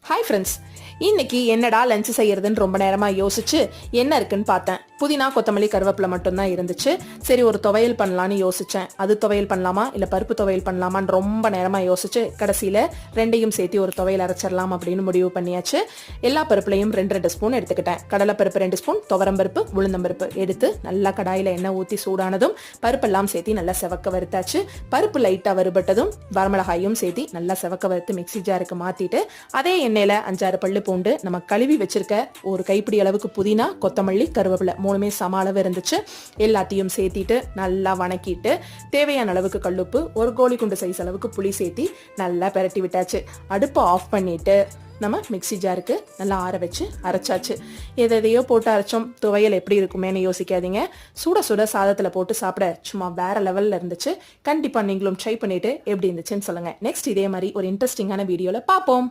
Hi friends, இன்னைக்கு என்னடா lunch செய்யறதுன்னு ரொம்ப நேரமா யோசிச்சு என்ன இருக்குன்னு பார்த்தேன். புதினா, கொத்தமல்லி, கருவேப்பிலை மட்டும்தான் இருந்துச்சு. சரி, ஒரு துவையல் பண்ணலான்னு யோசிச்சேன். அது துவையல் பண்ணலாமா இல்லை பருப்பு துவையல் பண்ணலாமான்னு ரொம்ப நேரமா யோசிச்சு கடைசியில் ரெண்டையும் சேர்த்து ஒரு துவையல் அரைச்சிடலாம் அப்படின்னு முடிவு பண்ணியாச்சு. எல்லா பருப்புலையும் 2 ஸ்பூன் எடுத்துக்கிட்டேன். கடலைப்பருப்பு 2 ஸ்பூன், துவரம்பருப்பு, உளுந்தம்பருப்பு எடுத்து நல்லா கடாயில் எண்ணெய் ஊற்றி சூடானதும் பருப்பெல்லாம் சேர்த்து நல்லா செவக்க வறுத்தாச்சு. பருப்பு லைட்டாக வறுபட்டதும் வரமிளகாயும் சேர்த்து நல்லா செவக்க வறுத்து மிக்சி ஜாருக்கு மாற்றிட்டு அதே எண்ணெயில 5-6 பல்லு பூண்டு, நம்ம கழுவி வச்சிருக்க ஒரு கைப்பிடி அளவுக்கு புதினா, கொத்தமல்லி, கருவேப்பிலை மூணுமே சம அளவு இருந்துச்சு. எல்லாத்தையும் சேர்த்திட்டு நல்லா வணக்கிட்டு தேவையான அளவுக்கு கல்லுப்பு, ஒரு கோழி குண்டு சைஸ் அளவுக்கு புளி சேர்த்தி நல்லா பெரட்டி விட்டாச்சு. அடுப்பை ஆஃப் பண்ணிட்டு நம்ம மிக்சி ஜாருக்கு நல்லா ஆற வச்சு அரைச்சாச்சு. எதையோ போட்டு அரைச்சோம், துவையல் எப்படி இருக்குமேன்னு யோசிக்காதீங்க. சுட சுட சாதத்தில் போட்டு சாப்பிட சும்மா வேற லெவலில் இருந்துச்சு. கண்டிப்பாக நீங்களும் ட்ரை பண்ணிட்டு எப்படி இருந்துச்சுன்னு சொல்லுங்க. நெக்ஸ்ட் இதே மாதிரி ஒரு இன்ட்ரெஸ்டிங்கான வீடியோவில் பார்ப்போம்.